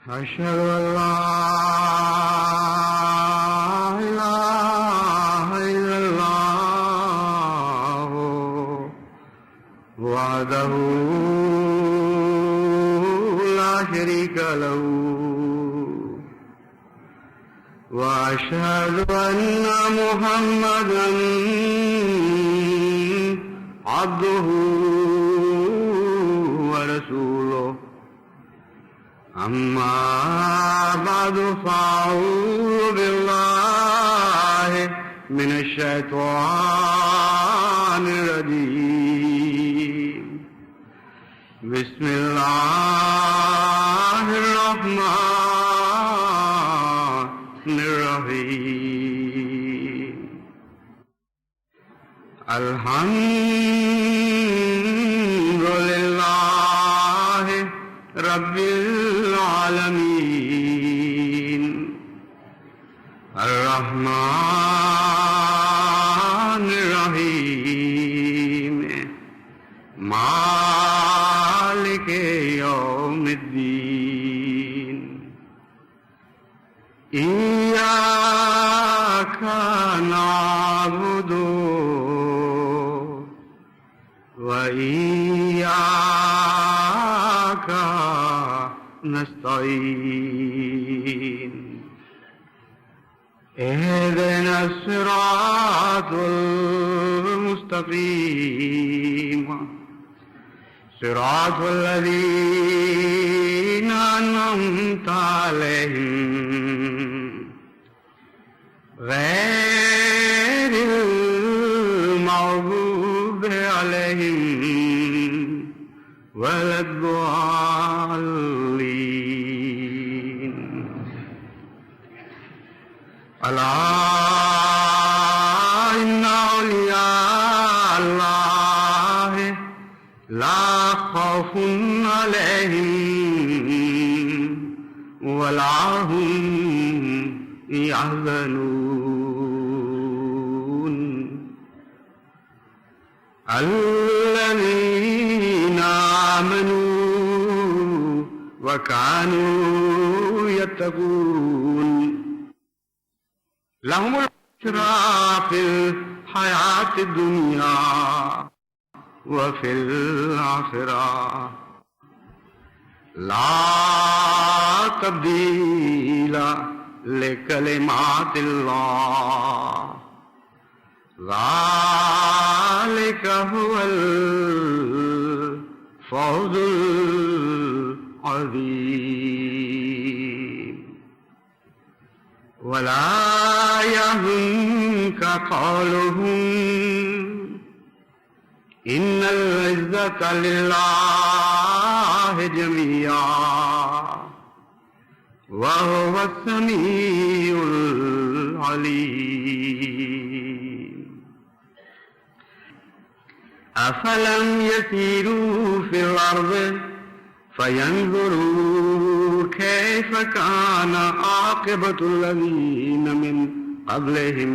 أشهد أن لا إله إلا الله وحده لا شريك له وأشهد أن محمدا عبده ورسوله أما بعد فأعوذ بالله من الشيطان الرجيم بسم الله الرحمن الرحيم الحمد لله رب العالمين الرحمن الرحيم مالك يوم الدين إياك نعبد وإياك نستعين اهدنا الصراط المستقيم صراط الذين أنعمت عليهم غير المغضوب عليهم ولا الضالين ألا إن أولياء الله لا خوف عليهم ولا هم يحزنون الذين آمنوا وكانوا يتقون لهم البشرى في الحياة الدنيا وفي الآخرة لا تبديل لكلمات الله ذلك هو الفوز العظيم ولا يحزنك قولهم إن العزة لله جميعا وهو السميع العليم أفلم يسيروا في الأرض فينظروا كيف كان عاقبة الذين من قبلهم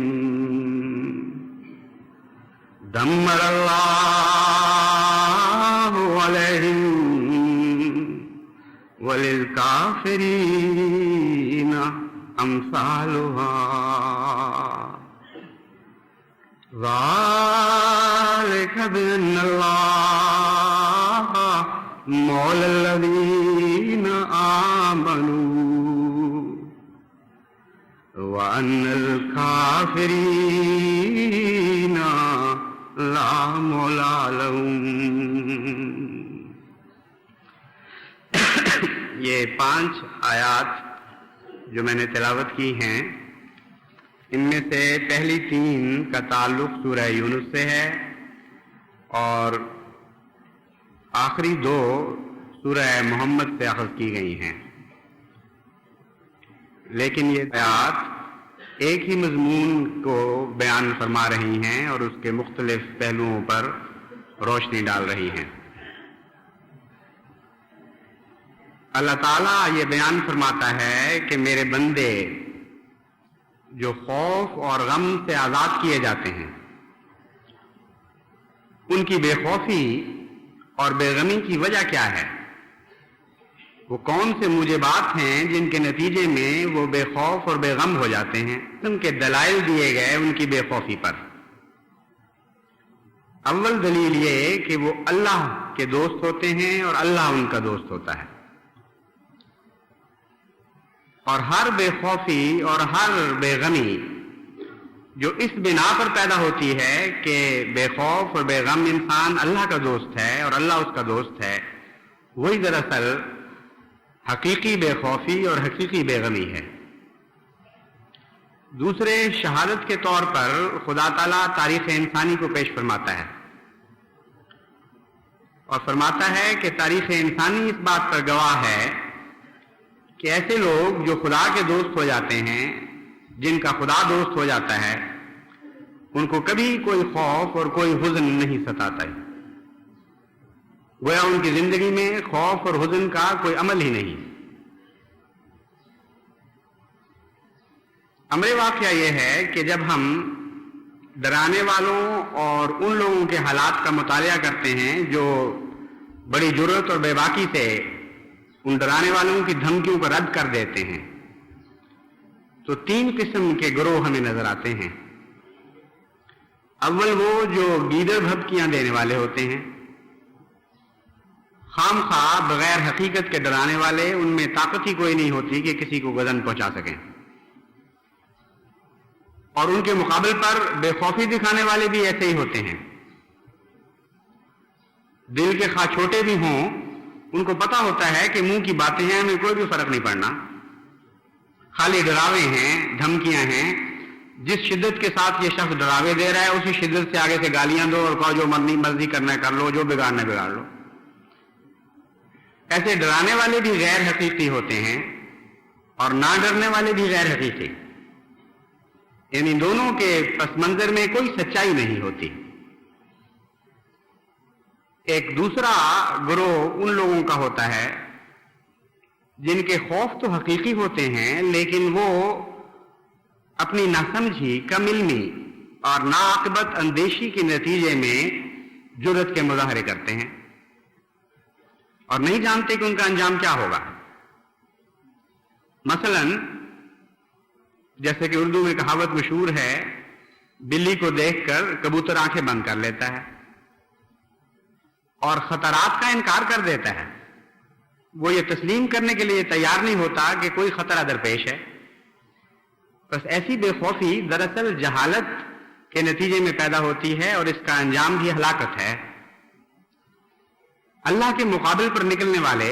دمر الله عليهم وللكافرين أمثالها ذلك بأن الله مولى الذين آمنوا وأن الكافرين لا مولا لهم. یہ 5 آیات جو میں نے تلاوت کی ہیں، ان میں سے پہلی 3 کا تعلق سورہ یونس سے ہے اور آخری 2 سورہ محمد سے اخذ کی گئی ہیں، لیکن یہ آیات ایک ہی مضمون کو بیان فرما رہی ہیں اور اس کے مختلف پہلوؤں پر روشنی ڈال رہی ہیں. اللہ تعالیٰ یہ بیان فرماتا ہے کہ میرے بندے جو خوف اور غم سے آزاد کیے جاتے ہیں، ان کی بے خوفی اور بے غمی کی وجہ کیا ہے؟ وہ کون سے موجبات ہیں جن کے نتیجے میں وہ بے خوف اور بے غم ہو جاتے ہیں؟ ان کے دلائل دیے گئے ان کی بے خوفی پر۔ اول دلیل یہ کہ وہ اللہ کے دوست ہوتے ہیں اور اللہ ان کا دوست ہوتا ہے، اور ہر بے خوفی اور ہر بے غمی جو اس بنا پر پیدا ہوتی ہے کہ بے خوف اور بے غم انسان اللہ کا دوست ہے اور اللہ اس کا دوست ہے، وہی دراصل حقیقی بے خوفی اور حقیقی بے غمی ہے۔ دوسرے شہادت کے طور پر خدا تعالیٰ تاریخ انسانی کو پیش فرماتا ہے اور فرماتا ہے کہ تاریخ انسانی اس بات پر گواہ ہے کہ ایسے لوگ جو خدا کے دوست ہو جاتے ہیں، جن کا خدا دوست ہو جاتا ہے، ان کو کبھی کوئی خوف اور کوئی حزن نہیں ستاتا ہے۔ گویا ان کی زندگی میں خوف اور حزن کا کوئی عمل ہی نہیں۔ امر واقعہ یہ ہے کہ جب ہم ڈرانے والوں اور ان لوگوں کے حالات کا مطالعہ کرتے ہیں جو بڑی جرأت اور بے باکی سے ان ڈرانے والوں کی دھمکیوں کو رد کر دیتے ہیں، تو تین قسم کے گروہ ہمیں نظر آتے ہیں۔ اول وہ جو گیدڑ بھبکیاں دینے والے ہوتے ہیں، خام خواہ بغیر حقیقت کے ڈرانے والے، ان میں طاقت ہی کوئی نہیں ہوتی کہ کسی کو گزن پہنچا سکیں، اور ان کے مقابل پر بے خوفی دکھانے والے بھی ایسے ہی ہوتے ہیں۔ دل کے خواہ چھوٹے بھی ہوں، ان کو پتا ہوتا ہے کہ منہ کی باتیں ہیں، ہمیں کوئی بھی فرق نہیں پڑنا، خالی ڈراوے ہیں، دھمکیاں ہیں۔ جس شدت کے ساتھ یہ شخص ڈراوے دے رہا ہے اسی شدت سے آگے سے گالیاں دو اور کہو جو مرضی کرنا ہے کر لو، جو بگاڑنا ہے بگاڑ لو۔ ایسے ڈرانے والے بھی غیر حقیقی ہوتے ہیں اور نہ ڈرنے والے بھی غیر حقیقی، یعنی دونوں کے پس منظر میں کوئی سچائی نہیں ہوتی۔ ایک دوسرا گروہ ان لوگوں کا ہوتا ہے جن کے خوف تو حقیقی ہوتے ہیں، لیکن وہ اپنی ناسمجھی، کم علمی اور ناعاقبت اندیشی کے نتیجے میں جرأت کے مظاہرے کرتے ہیں اور نہیں جانتے کہ ان کا انجام کیا ہوگا۔ مثلا جیسے کہ اردو میں کہاوت مشہور ہے، بلی کو دیکھ کر کبوتر آنکھیں بند کر لیتا ہے اور خطرات کا انکار کر دیتا ہے۔ وہ یہ تسلیم کرنے کے لیے تیار نہیں ہوتا کہ کوئی خطرہ درپیش ہے۔ بس ایسی بے خوفی دراصل جہالت کے نتیجے میں پیدا ہوتی ہے اور اس کا انجام بھی ہلاکت ہے۔ اللہ کے مقابل پر نکلنے والے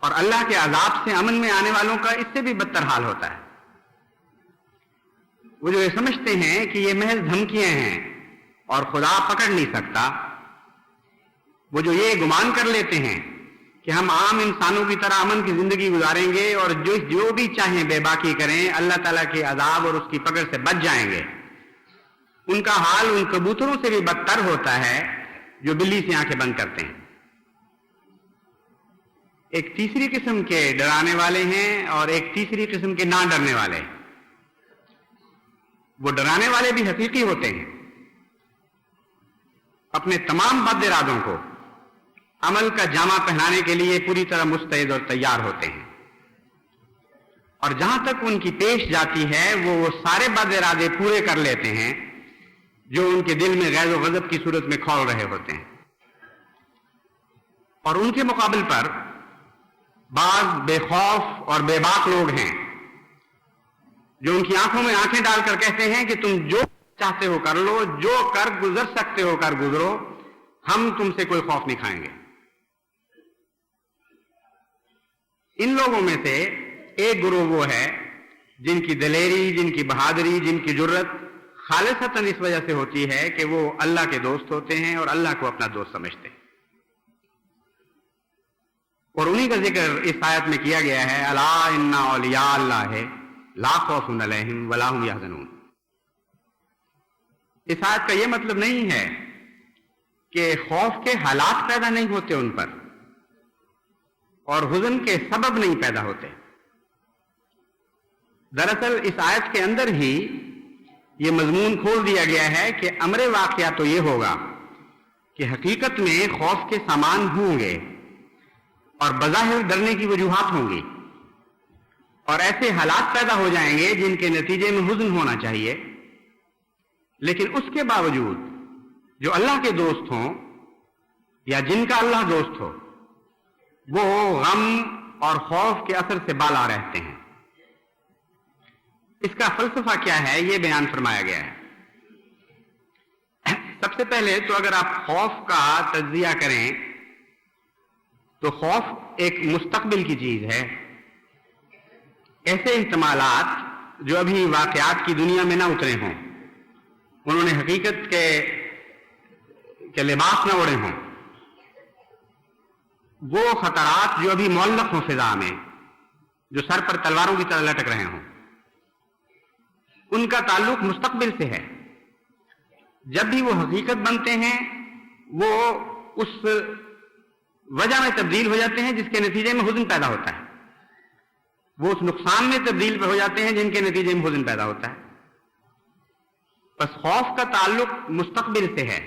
اور اللہ کے عذاب سے امن میں آنے والوں کا اس سے بھی بدتر حال ہوتا ہے۔ وہ جو یہ سمجھتے ہیں کہ یہ محض دھمکیاں ہیں اور خدا پکڑ نہیں سکتا، وہ جو یہ گمان کر لیتے ہیں کہ ہم عام انسانوں کی طرح امن کی زندگی گزاریں گے اور جو بھی چاہیں بے باکی کریں، اللہ تعالیٰ کے عذاب اور اس کی پکڑ سے بچ جائیں گے، ان کا حال ان کبوتروں سے بھی بدتر ہوتا ہے جو بلی سے آنکھیں بند کرتے ہیں۔ ایک تیسری قسم کے ڈرانے والے ہیں اور ایک تیسری قسم کے نہ ڈرنے والے ہیں۔ وہ ڈرانے والے بھی حقیقی ہوتے ہیں، اپنے تمام بد ارادوں کو عمل کا جامہ پہنانے کے لیے پوری طرح مستعد اور تیار ہوتے ہیں، اور جہاں تک ان کی پیش جاتی ہے وہ سارے بد ارادے پورے کر لیتے ہیں جو ان کے دل میں غیظ و غضب کی صورت میں کھول رہے ہوتے ہیں۔ اور ان کے مقابل پر بعض بے خوف اور بے باک لوگ ہیں جو ان کی آنکھوں میں آنکھیں ڈال کر کہتے ہیں کہ تم جو چاہتے ہو کر لو، جو کر گزر سکتے ہو کر گزرو، ہم تم سے کوئی خوف نہیں کھائیں گے۔ ان لوگوں میں سے ایک گروہ وہ ہے جن کی دلیری، جن کی بہادری، جن کی جرأت خالصتاً اس وجہ سے ہوتی ہے کہ وہ اللہ کے دوست ہوتے ہیں اور اللہ کو اپنا دوست سمجھتے ہیں، اور انہی کا ذکر اس آیت میں کیا گیا ہے، الا ان اولیاء اللہ لا خوف علیہم ولا هم یحزنون۔ اس آیت کا یہ مطلب نہیں ہے کہ خوف کے حالات پیدا نہیں ہوتے ان پر اور حزن کے سبب نہیں پیدا ہوتے۔ دراصل اس آیت کے اندر ہی یہ مضمون کھول دیا گیا ہے کہ امر واقعہ تو یہ ہوگا کہ حقیقت میں خوف کے سامان ہوں گے اور بظاہر ڈرنے کی وجوہات ہوں گی، اور ایسے حالات پیدا ہو جائیں گے جن کے نتیجے میں حزن ہونا چاہیے، لیکن اس کے باوجود جو اللہ کے دوست ہوں یا جن کا اللہ دوست ہو وہ غم اور خوف کے اثر سے بالا رہتے ہیں۔ اس کا فلسفہ کیا ہے یہ بیان فرمایا گیا ہے۔ سب سے پہلے تو اگر آپ خوف کا تجزیہ کریں تو خوف ایک مستقبل کی چیز ہے۔ ایسے احتمالات جو ابھی واقعات کی دنیا میں نہ اترے ہوں، انہوں نے حقیقت کے لباس نہ اوڑے ہوں، وہ خطرات جو ابھی معلق ہوں فضا میں، جو سر پر تلواروں کی طرح لٹک رہے ہوں، ان کا تعلق مستقبل سے ہے۔ جب بھی وہ حقیقت بنتے ہیں وہ اس وجہ میں تبدیل ہو جاتے ہیں جس کے نتیجے میں حزن پیدا ہوتا ہے، وہ اس نقصان میں تبدیل ہو جاتے ہیں جن کے نتیجے میں حزن پیدا ہوتا ہے۔ بس خوف کا تعلق مستقبل سے ہے،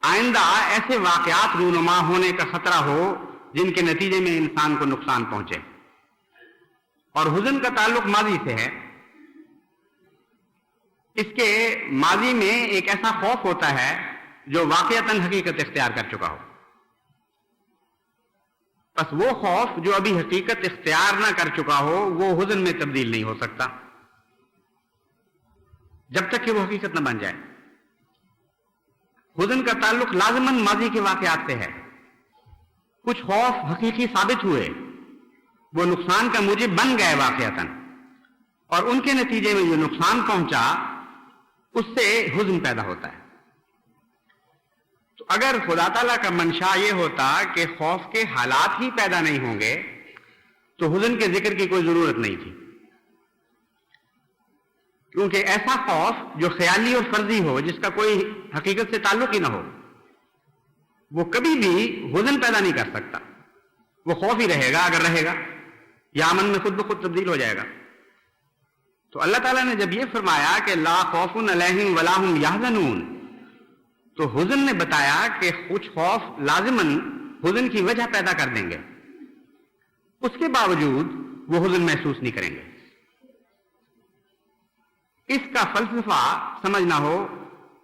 آئندہ ایسے واقعات رونما ہونے کا خطرہ ہو جن کے نتیجے میں انسان کو نقصان پہنچے، اور حزن کا تعلق ماضی سے ہے۔ اس کے ماضی میں ایک ایسا خوف ہوتا ہے جو واقعتاً حقیقت اختیار کر چکا ہو، بس وہ خوف جو ابھی حقیقت اختیار نہ کر چکا ہو وہ حزن میں تبدیل نہیں ہو سکتا جب تک کہ وہ حقیقت نہ بن جائے۔ حزن کا تعلق لازماً ماضی کے واقعات سے ہے۔ کچھ خوف حقیقی ثابت ہوئے، وہ نقصان کا موجب بن گئے واقعتاً، اور ان کے نتیجے میں جو نقصان پہنچا اس سے حزن پیدا ہوتا ہے۔ تو اگر خدا تعالیٰ کا منشا یہ ہوتا کہ خوف کے حالات ہی پیدا نہیں ہوں گے تو حزن کے ذکر کی کوئی ضرورت نہیں تھی، کیونکہ ایسا خوف جو خیالی اور فرضی ہو، جس کا کوئی حقیقت سے تعلق ہی نہ ہو، وہ کبھی بھی حزن پیدا نہیں کر سکتا۔ وہ خوف ہی رہے گا اگر رہے گا، یا امن میں خود بخود تبدیل ہو جائے گا۔ تو اللہ تعالیٰ نے جب یہ فرمایا کہ لا خوف علیہم ولا ہم یحزنون، تو حزن نے بتایا کہ کچھ خوف لازماً حزن کی وجہ پیدا کر دیں گے، اس کے باوجود وہ حزن محسوس نہیں کریں گے۔ اس کا فلسفہ سمجھنا ہو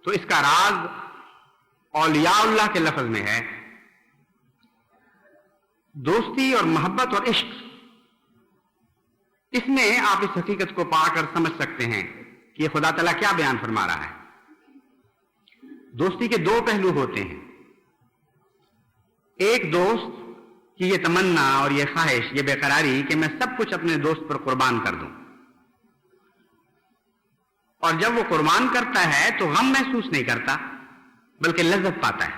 تو اس کا راز اولیاء اللہ کے لفظ میں ہے۔ دوستی اور محبت اور عشق، اس میں آپ اس حقیقت کو پا کر سمجھ سکتے ہیں کہ یہ خدا تعالیٰ کیا بیان فرما رہا ہے۔ دوستی کے دو پہلو ہوتے ہیں، ایک دوست کی یہ تمنا اور یہ خواہش، یہ بے قراری کہ میں سب کچھ اپنے دوست پر قربان کر دوں، اور جب وہ قربان کرتا ہے تو غم محسوس نہیں کرتا بلکہ لذت پاتا ہے۔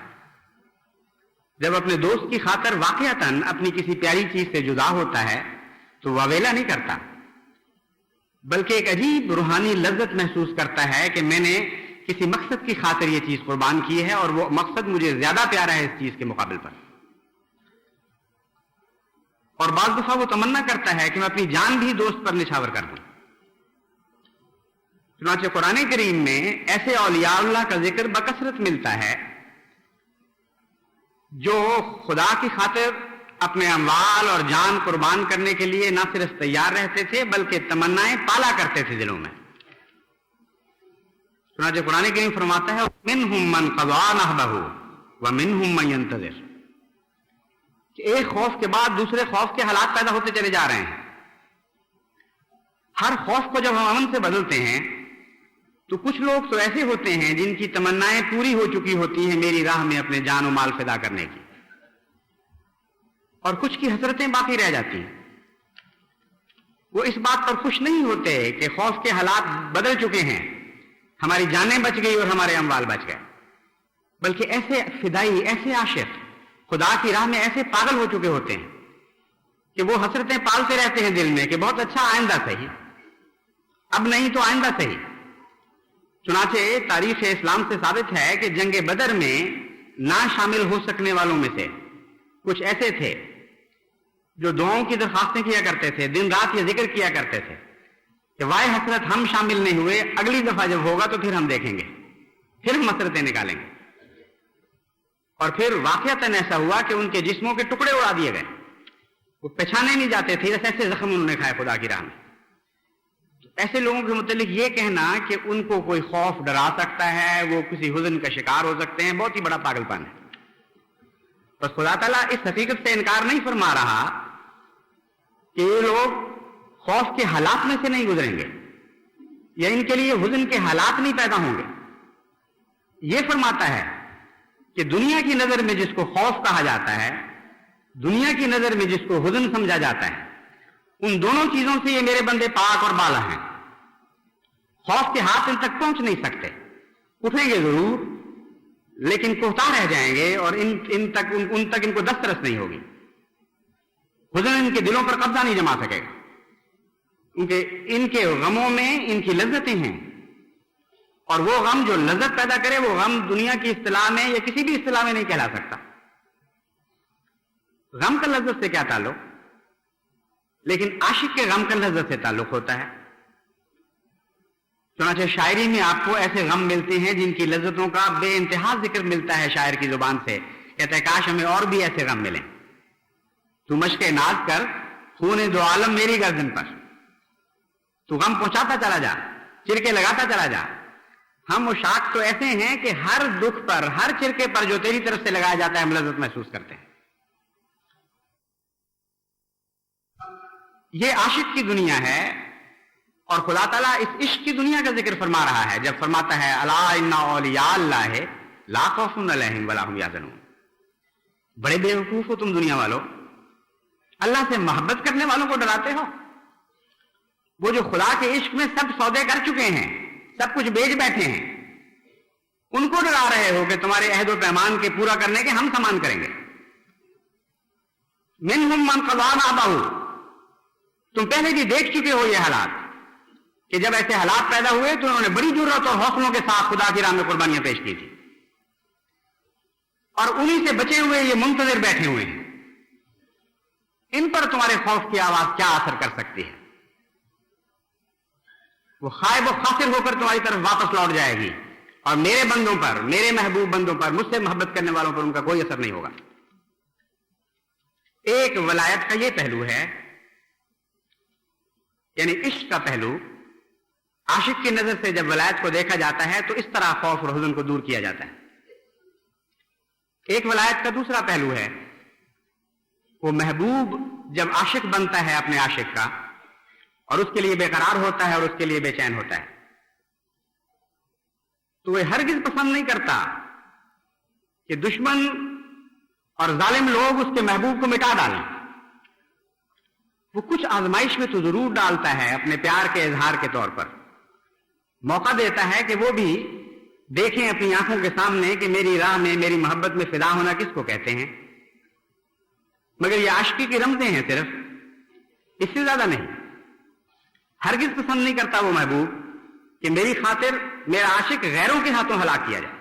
جب اپنے دوست کی خاطر واقعتاً اپنی کسی پیاری چیز سے جدا ہوتا ہے تو واویلا نہیں کرتا بلکہ ایک عجیب روحانی لذت محسوس کرتا ہے کہ میں نے کسی مقصد کی خاطر یہ چیز قربان کی ہے، اور وہ مقصد مجھے زیادہ پیارا ہے اس چیز کے مقابل پر۔ اور بعض دفعہ وہ تمنا کرتا ہے کہ میں اپنی جان بھی دوست پر نچھاور کر دوں۔ چنانچہ قرآن کریم میں ایسے اولیاء اللہ کا ذکر بکثرت ملتا ہے جو خدا کی خاطر اپنے اموال اور جان قربان کرنے کے لیے نہ صرف تیار رہتے تھے بلکہ تمنائیں پالا کرتے تھے دلوں میں۔ چنانچہ قرآن کریم فرماتا ہے مِنْهُمْ مَنْ قَضَىٰ نَحْبَهُ وَمِنْهُمْ مَنْ يَنْتَظِرُ، کہ ایک خوف کے بعد دوسرے خوف کے حالات پیدا ہوتے چلے جا رہے ہیں۔ ہر خوف کو جب ہم امن سے بدلتے ہیں تو کچھ لوگ تو ایسے ہوتے ہیں جن کی تمنائیں پوری ہو چکی ہوتی ہیں میری راہ میں اپنے جان و مال فدا کرنے کی، اور کچھ کی حسرتیں باقی رہ جاتی ہیں۔ وہ اس بات پر خوش نہیں ہوتے کہ خوف کے حالات بدل چکے ہیں، ہماری جانیں بچ گئی اور ہمارے اموال بچ گئے، بلکہ ایسے فدائی، ایسے عاشق خدا کی راہ میں ایسے پاگل ہو چکے ہوتے ہیں کہ وہ حسرتیں پالتے رہتے ہیں دل میں کہ بہت اچھا آئندہ صحیح، اب نہیں تو آئندہ صحیح۔ چنانچہ تاریخ اسلام سے ثابت ہے کہ جنگ بدر میں نہ شامل ہو سکنے والوں میں سے کچھ ایسے تھے جو دعاؤں کی درخواستیں کیا کرتے تھے، دن رات یہ ذکر کیا کرتے تھے کہ وائے حسرت ہم شامل نہیں ہوئے، اگلی دفعہ جب ہوگا تو پھر ہم دیکھیں گے، پھر ہم حسرتیں نکالیں گے۔ اور پھر واقعتاً ایسا ہوا کہ ان کے جسموں کے ٹکڑے اڑا دیے گئے، وہ پہچانے نہیں جاتے تھے، ایسے زخم انہوں نے کھائے خدا کی راہ میں۔ ایسے لوگوں کے متعلق یہ کہنا کہ ان کو کوئی خوف ڈرا سکتا ہے، وہ کسی حزن کا شکار ہو سکتے ہیں، بہت ہی بڑا پاگل پن ہے۔ بس خدا تعالیٰ اس حقیقت سے انکار نہیں فرما رہا کہ یہ لوگ خوف کے حالات میں سے نہیں گزریں گے یا ان کے لیے حزن کے حالات نہیں پیدا ہوں گے۔ یہ فرماتا ہے کہ دنیا کی نظر میں جس کو خوف کہا جاتا ہے، دنیا کی نظر میں جس کو حزن سمجھا جاتا ہے، ان دونوں چیزوں سے یہ میرے بندے پاک اور بالا ہیں۔ خوف کے ہاتھ ان تک پہنچ نہیں سکتے، اٹھیں گے ضرور لیکن کوہتا رہ جائیں گے اور ان تک ان کو دسترس نہیں ہوگی۔ حزن ان کے دلوں پر قبضہ نہیں جما سکے گا، کیونکہ ان کے غموں میں ان کی لذتیں ہیں، اور وہ غم جو لذت پیدا کرے وہ غم دنیا کی اصطلاح میں یا کسی بھی اصطلاح میں نہیں کہلا سکتا۔ غم کا لذت سے کیا تعلق؟ لیکن عاشق کے غم کا لذت سے تعلق ہوتا ہے۔ چنانچہ شاعری میں آپ کو ایسے غم ملتے ہیں جن کی لذتوں کا بے انتہا ذکر ملتا ہے شاعر کی زبان سے، کہتا ہے کاش ہمیں اور بھی ایسے غم ملیں۔ تو مشق ناز کر خون دو عالم میری گردن پر، تو غم پہنچاتا چلا جا، چرکے لگاتا چلا جا۔ ہم مشاق تو ایسے ہیں کہ ہر دکھ پر، ہر چرکے پر جو تیری طرف سے لگایا جاتا ہے ہم لذت محسوس کرتے ہیں۔ یہ عاشق کی دنیا ہے، اور خدا تعالیٰ اس عشق کی دنیا کا ذکر فرما رہا ہے جب فرماتا ہے الا ان اولیاء اللہ لا خوف علیہم ولا ہم یحزنون۔ بڑے بیوقوف ہو تم دنیا والو، اللہ سے محبت کرنے والوں کو ڈراتے ہو؟ وہ جو خدا کے عشق میں سب سودے کر چکے ہیں، سب کچھ بیچ بیٹھے ہیں، ان کو ڈرا رہے ہو کہ تمہارے عہد و پیمان کے پورا کرنے کے ہم سامان کریں گے۔ منہم من قضا نحبہ، تم پہلے بھی دیکھ چکے ہو یہ حالات کہ جب ایسے حالات پیدا ہوئے تو انہوں نے بڑی جرات اور حوصلوں کے ساتھ خدا کی راہ میں قربانیاں پیش کی تھی، اور انہی سے بچے ہوئے یہ منتظر بیٹھے ہوئے ہیں۔ ان پر تمہارے خوف کی آواز کیا اثر کر سکتی ہے؟ وہ خائب و خاسر ہو کر تمہاری طرف واپس لوٹ جائے گی، اور میرے بندوں پر، میرے محبوب بندوں پر، مجھ سے محبت کرنے والوں پر ان کا کوئی اثر نہیں ہوگا۔ ایک ولایت کا یہ پہلو ہے، یعنی عشق کا پہلو۔ عاشق کی نظر سے جب ولایت کو دیکھا جاتا ہے تو اس طرح خوف اور حزن کو دور کیا جاتا ہے۔ ایک ولایت کا دوسرا پہلو ہے، وہ محبوب جب عاشق بنتا ہے اپنے عاشق کا اور اس کے لیے بے قرار ہوتا ہے اور اس کے لیے بے چین ہوتا ہے، تو وہ ہرگز پسند نہیں کرتا کہ دشمن اور ظالم لوگ اس کے محبوب کو مٹا ڈالیں۔ وہ کچھ آزمائش میں تو ضرور ڈالتا ہے اپنے پیار کے اظہار کے طور پر، موقع دیتا ہے کہ وہ بھی دیکھیں اپنی آنکھوں کے سامنے کہ میری راہ میں، میری محبت میں فدا ہونا کس کو کہتے ہیں، مگر یہ عاشقی کی رمزیں ہیں صرف، اس سے زیادہ نہیں۔ ہرگز پسند نہیں کرتا وہ محبوب کہ میری خاطر میرا عاشق غیروں کے ہاتھوں ہلاک کیا جائے۔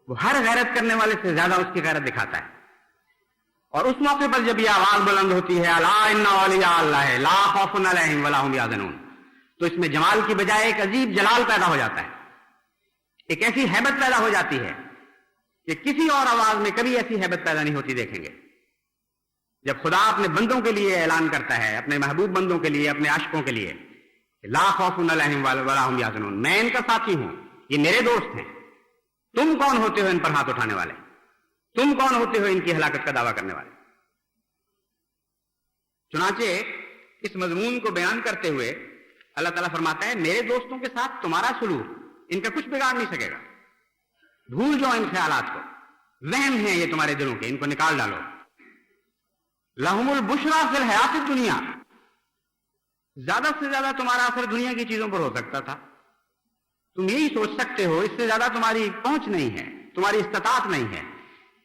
وہ ہر غیرت کرنے والے سے زیادہ اس کی غیرت دکھاتا ہے، اور اس موقع پر جب یہ آواز بلند ہوتی ہے الا ان اولیاء اللہ لا خوف علیہم ولا ہم یحزنون، تو اس میں جمال کی بجائے ایک عجیب جلال پیدا ہو جاتا ہے، ایک ایسی ہیبت پیدا ہو جاتی ہے کہ کسی اور آواز میں کبھی ایسی ہیبت پیدا نہیں ہوتی دیکھیں گے۔ جب خدا اپنے بندوں کے لیے اعلان کرتا ہے، اپنے محبوب بندوں کے لیے، اپنے عاشقوں کے لیے، لا خوف علیہم ولا ہم یحزنون، میں ان کا ساتھی ہوں، یہ میرے دوست ہیں، تم کون ہوتے ہو ان پر ہاتھ اٹھانے والے؟ تم کون ہوتے ہو ان کی ہلاکت کا دعویٰ کرنے والے؟ چنانچہ اس مضمون کو بیان کرتے ہوئے اللہ تعالیٰ فرماتا ہے میرے دوستوں کے ساتھ تمہارا سلوک ان کا کچھ بگاڑ نہیں سکے گا۔ بھول جاؤ ان خیالات کو، وہم ہیں یہ تمہارے دلوں کے، ان کو نکال ڈالو۔ لہم البشریٰ فی الحیات الدنیا، زیادہ سے زیادہ تمہارا اثر دنیا کی چیزوں پر ہو سکتا تھا، تم یہی سوچ سکتے ہو، اس سے زیادہ تمہاری پہنچ نہیں ہے، تمہاری استطاعت نہیں ہے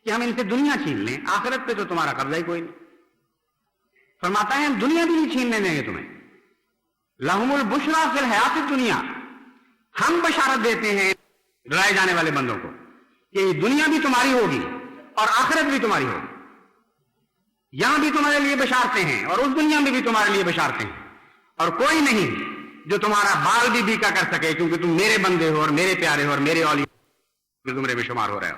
کہ ہم ان سے دنیا چھین لیں، آخرت پہ تو تمہارا قبضہ ہی کوئی نہیں۔ فرماتا ہے ہم دنیا بھی نہیں چھیننے دیں گے تمہیں۔ لہم البشریٰ فی الحیات الدنیا، ہم بشارت دیتے ہیں ڈرائے جانے والے بندوں کو کہ یہ دنیا بھی تمہاری ہوگی اور آخرت بھی تمہاری ہوگی، یہاں بھی تمہارے لیے بشارتیں ہیں اور اس دنیا میں بھی تمہارے لیے بشارتیں ہیں، اور کوئی نہیں جو تمہارا بال بھی بیکا کر سکے، کیونکہ تم میرے بندے ہو اور میرے پیارے ہو اور میرے اولیاء کے زمرے میں شمار ہو رہے ہو۔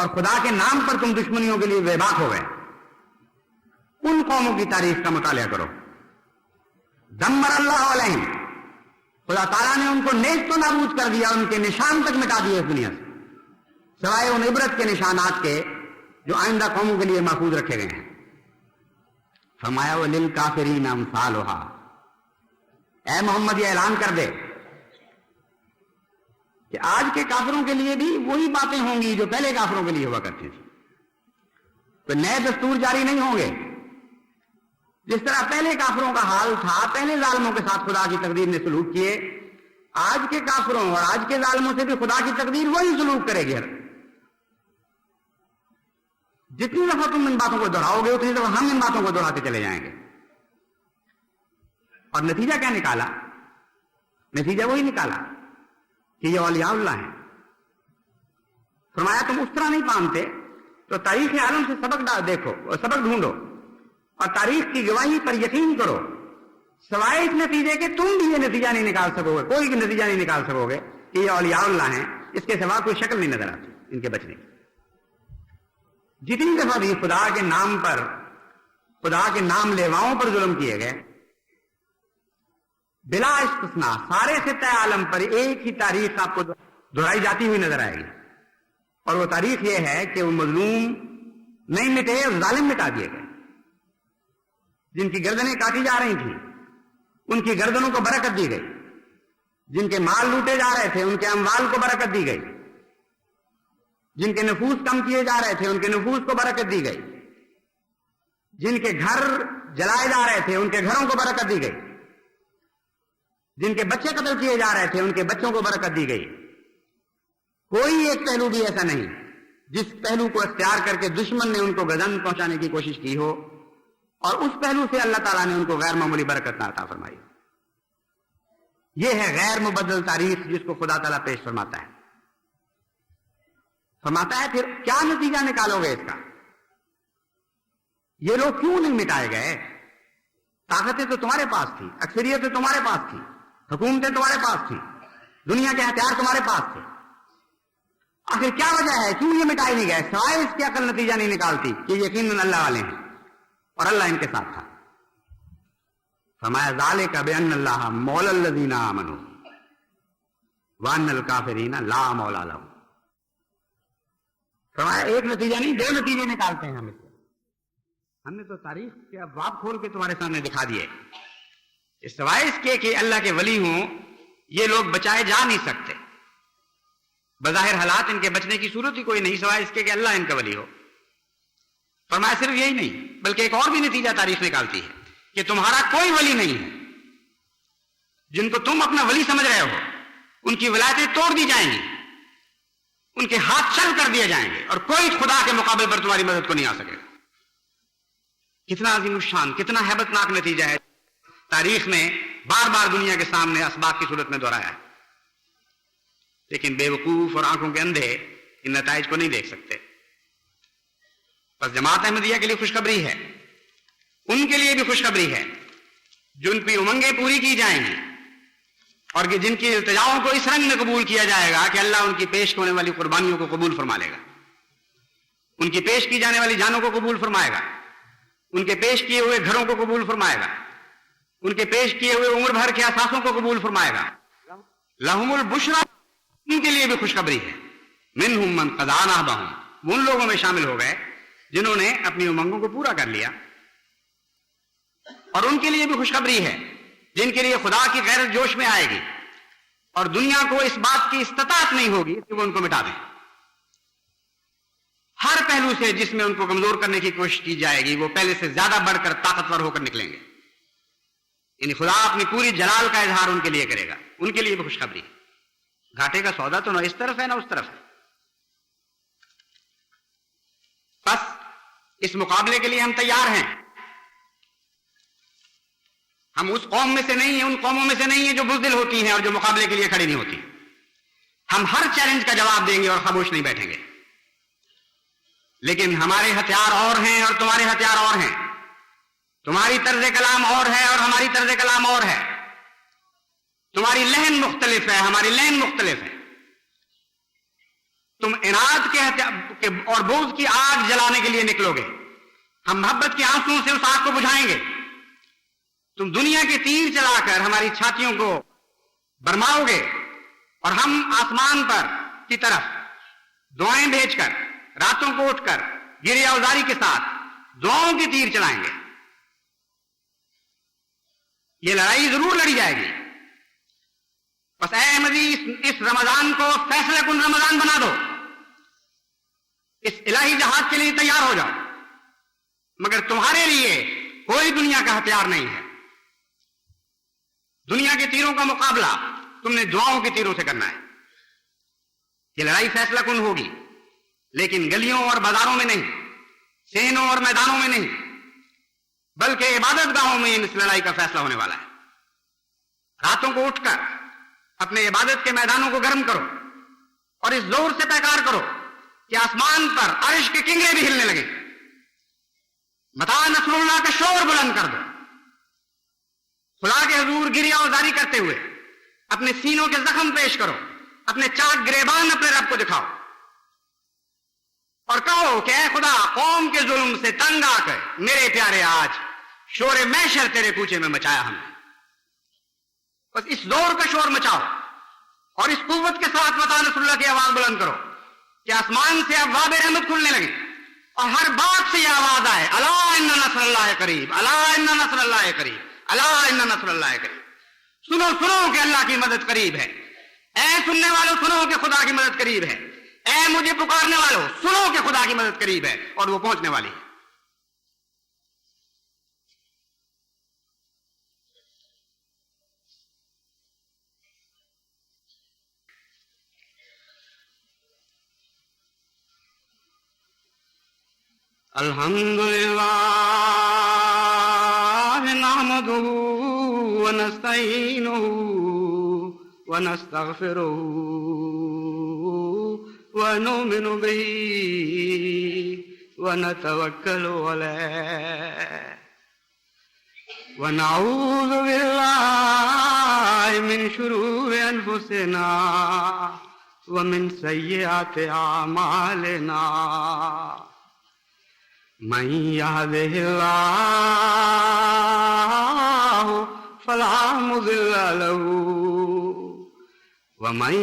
اور خدا کے نام پر تم دشمنیوں کے لیے بے باک ہو گئے، ان قوموں کی تاریخ کا مطالعہ کرو. دمر اللہ علیہم، خدا تعالیٰ نے ان کو نیست و نابود کر دیا، ان کے نشان تک مٹا دیے اس دنیا سے، سوائے ان عبرت کے نشانات کے جو آئندہ قوموں کے لیے محفوظ رکھے گئے ہیں. فرمایا وَلِلْكَافِرِينَ أَمْثَالُهَا، اے محمد یہ اعلان کر دے کہ آج کے کافروں کے لیے بھی وہی باتیں ہوں گی جو پہلے کافروں کے لیے ہوا کرتی تھی. تو نئے دستور جاری نہیں ہوں گے. جس طرح پہلے کافروں کا حال تھا، پہلے ظالموں کے ساتھ خدا کی تقدیر نے سلوک کیے، آج کے کافروں اور آج کے ظالموں سے بھی خدا کی تقدیر وہی سلوک کرے گی. جتنی دفعہ تم ان باتوں کو دہراؤ گے اتنی دفعہ ہم ان باتوں کو دہراتے چلے جائیں گے. اور نتیجہ کیا نکالا؟ نتیجہ وہی نکالا کہ یہ اولیاء اللہ ہیں. فرمایا تم اس طرح نہیں مانتے تو تاریخ عالم سے سبق دیکھو اور سبق ڈھونڈو اور تاریخ کی گواہی پر یقین کرو، سوائے اس نتیجے کے تم بھی یہ نتیجہ نہیں نکال سکو گے، کوئی نتیجہ نہیں نکال سکو گے کہ یہ اولیاء اللہ ہیں. اس کے سوا کوئی شکل نہیں نظر آتی ان کے بچنے کی. جتنی دفعہ بھی خدا کے نام پر، خدا کے نام لیواؤں پر ظلم کیے گئے، بلا استثناء سارے خطۂ عالم پر ایک ہی تاریخ آپ کو دہرائی جاتی ہوئی نظر آئے گی، اور وہ تاریخ یہ ہے کہ وہ مظلوم نہیں مٹے اور ظالم مٹا دیے گئے. جن کی گردنیں کاٹی جا رہی تھیں ان کی گردنوں کو برکت دی گئی، جن کے مال لوٹے جا رہے تھے ان کے اموال کو برکت دی گئی، جن کے نفوس کم کیے جا رہے تھے ان کے نفوس کو برکت دی گئی، جن کے گھر جلائے جا رہے تھے ان کے گھروں کو برکت دی گئی، جن کے بچے قتل کیے جا رہے تھے ان کے بچوں کو برکت دی گئی. کوئی ایک پہلو بھی ایسا نہیں جس پہلو کو اختیار کر کے دشمن نے ان کو گزن پہنچانے کی کوشش کی ہو اور اس پہلو سے اللہ تعالیٰ نے ان کو غیر معمولی برکت نہ عطا فرمائی. یہ ہے غیر مبدل تاریخ جس کو خدا تعالیٰ پیش فرماتا ہے. فرماتا ہے پھر کیا نتیجہ نکالو گے اس کا؟ یہ لوگ کیوں نہیں مٹائے گئے؟ طاقتیں تو تمہارے پاس تھی، اکثریتیں تمہارے پاس تھی، حکومتیں تمہارے پاس تھی، دنیا کے ہتھیار تمہارے پاس تھے. آخر کیا وجہ ہے کیوں یہ مٹائے نہیں گئے؟ سوائے اس کے عقل نتیجہ نہیں نکالتی کہ یقیناً اللہ والے ہیں اور اللہ ان کے ساتھ تھا. فرمایا ذالک بأن اللہ مولی الذین آمنوا وأن الکافرین لا مولی لہم. فرمایا ایک نتیجہ نہیں دو نتیجے نکالتے ہیں ہم نے تو تاریخ کے ابواب کھول کے تمہارے سامنے دکھا دیے. سوائے اس کے کہ اللہ کے ولی ہوں یہ لوگ بچائے جا نہیں سکتے. بظاہر حالات ان کے بچنے کی صورت ہی کوئی نہیں سوائے اس کے کہ اللہ ان کا ولی ہو. فرمایا صرف یہی نہیں بلکہ ایک اور بھی نتیجہ تاریخ نکالتی ہے کہ تمہارا کوئی ولی نہیں ہے. جن کو تم اپنا ولی سمجھ رہے ہو ان کی ولایتیں توڑ دی جائیں گی، ان کے ہاتھ چل کر دیے جائیں گے اور کوئی خدا کے مقابلے پر تمہاری مدد کو نہیں آ سکے گا. کتنا عظیم الشان، کتنا ہیبت ناک نتیجہ ہے. تاریخ نے بار بار دنیا کے سامنے اسباق کی صورت میں دہرایا ہے، لیکن بے وقوف اور آنکھوں کے اندھے ان نتائج کو نہیں دیکھ سکتے. بس جماعت احمدیہ کے لیے خوشخبری ہے، ان کے لیے بھی خوشخبری ہے جو ان کی امنگیں پوری کی جائیں گی اور کہ جن کی التجاؤں کو اس رنگ میں قبول کیا جائے گا کہ اللہ ان کی پیش ہونے والی قربانیوں کو قبول فرما لے گا، ان کی پیش کی جانے والی جانوں کو قبول فرمائے گا، ان کے پیش کیے ہوئے گھروں کو قبول فرمائے گا، ان کے پیش کیے ہوئے عمر بھر کے اثاثوں کو قبول فرمائے گا. لہم البشریٰ، ان کے لیے بھی خوشخبری ہے. منہم من قضی نحبہم، وہ ان لوگوں میں شامل ہو گئے جنہوں نے اپنی امنگوں کو پورا کر لیا. اور ان کے لیے بھی خوشخبری ہے جن کے لیے خدا کی غیرت جوش میں آئے گی اور دنیا کو اس بات کی استطاعت نہیں ہوگی کہ وہ ان کو مٹا دیں. ہر پہلو سے جس میں ان کو کمزور کرنے کی کوشش کی جائے گی وہ پہلے سے زیادہ بڑھ کر طاقتور ہو کر نکلیں گے. یعنی خدا اپنی پوری جلال کا اظہار ان کے لیے کرے گا. ان کے لیے بھی خوشخبری ہے. گھاٹے کا سودا تو نہ اس طرف ہے نہ اس طرف ہے. بس اس مقابلے کے لیے ہم تیار ہیں. ہم اس قوم میں سے نہیں ہیں، ان قوموں میں سے نہیں ہیں جو بزدل ہوتی ہیں اور جو مقابلے کے لیے کھڑی نہیں ہوتی. ہم ہر چیلنج کا جواب دیں گے اور خاموش نہیں بیٹھیں گے. لیکن ہمارے ہتھیار اور ہیں اور تمہارے ہتھیار اور ہیں. تمہاری طرز کلام اور ہے اور ہماری طرز کلام اور ہے. تمہاری لہن مختلف ہے، ہماری لہن مختلف ہے. تم عناد کے اور بغض کی آگ جلانے کے لیے نکلو گے، ہم محبت کے آنسوؤں سے اس آگ کو بجھائیں گے۔ تم دنیا کے تیر چلا کر ہماری چھاتیوں کو برماؤ گے، اور ہم آسمان پر کی طرف دعائیں بھیج کر راتوں کو اٹھ کر گریہ ازاری کے ساتھ دعاؤں کے تیر چلائیں گے۔ یہ لڑائی ضرور لڑی جائے گی، بس اے احمدی اس رمضان کو فیصلہ کن رمضان بنا دو، اس الہی جہاد کے لیے تیار ہو جاؤ، مگر تمہارے لیے کوئی دنیا کا ہتھیار نہیں ہے۔ دنیا کے تیروں کا مقابلہ تم نے دعاؤں کے تیروں سے کرنا ہے۔ یہ لڑائی فیصلہ کن ہوگی، لیکن گلیوں اور بازاروں میں نہیں، صحنوں اور میدانوں میں نہیں، بلکہ عبادت گاہوں میں اس لڑائی کا فیصلہ ہونے والا ہے۔ راتوں کو اٹھ کر اپنے عبادت کے میدانوں کو گرم کرو، اور اس زور سے پیکار کرو کہ آسمان پر عرش کے کنگرے بھی ہلنے لگے۔ متا نصر اللہ کا شور بلند کر دو، خدا کے حضور گریہ ازاری کرتے ہوئے اپنے سینوں کے زخم پیش کرو، اپنے چاک گریبان اپنے رب کو دکھاؤ، اور کہو کہ اے خدا، قوم کے ظلم سے تنگ آ کر میرے پیارے آج شور محشر تیرے کوچے میں مچایا ہم نے۔ بس اس زور کا شور مچاؤ، اور اس قوت کے ساتھ متا نصر اللہ کی آواز بلند کرو کہ آسمان سے ابواب رحمت کھلنے لگے، اور ہر بات سے یہ آواز آئے، الا ان نصر اللہ قریب، الا ان نصر اللہ قریب، الا ان نصر اللہ قریب۔ سنو سنو کہ اللہ کی مدد قریب ہے۔ اے سننے والوں سنو کہ خدا کی مدد قریب ہے۔ اے مجھے پکارنے والوں سنو کہ خدا کی مدد قریب ہے اور وہ پہنچنے والی ہے۔ الحمدللہ نحمدہ ونستعینہ ونستغفرہ ونؤمن به ونتوکل علیہ ونعوذ باللہ من شرور انفسنا ومن سیئات اعمالنا من يهده الله فلا مضل له ومن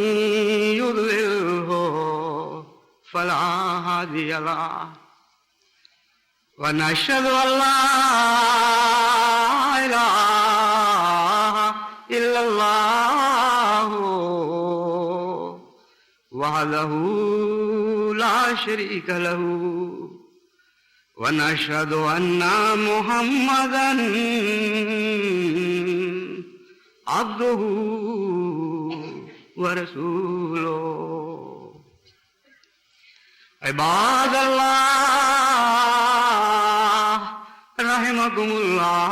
يضلله فلا هادي له ونشهد أن لا إله إلا الله وحده لا شريك له ونشهد أن محمدا عبده ورسوله عباد الله رحمكم الله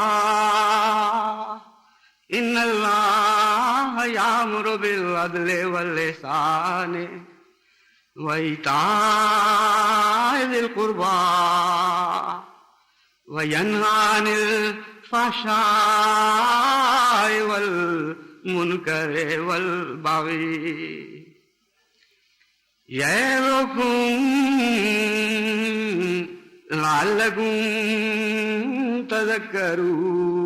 إن الله يأمر بالعدل والإحسان وإيتاء ذي القربى وينهى عن الفحشاء والمنكر والبغي يعظكم لعلكم تذكرون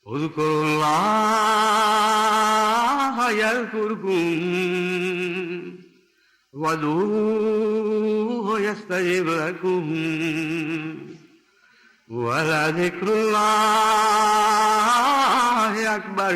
اذكروا الله يذكركم وادعوه يستجب لكم ولذكر الله أكبر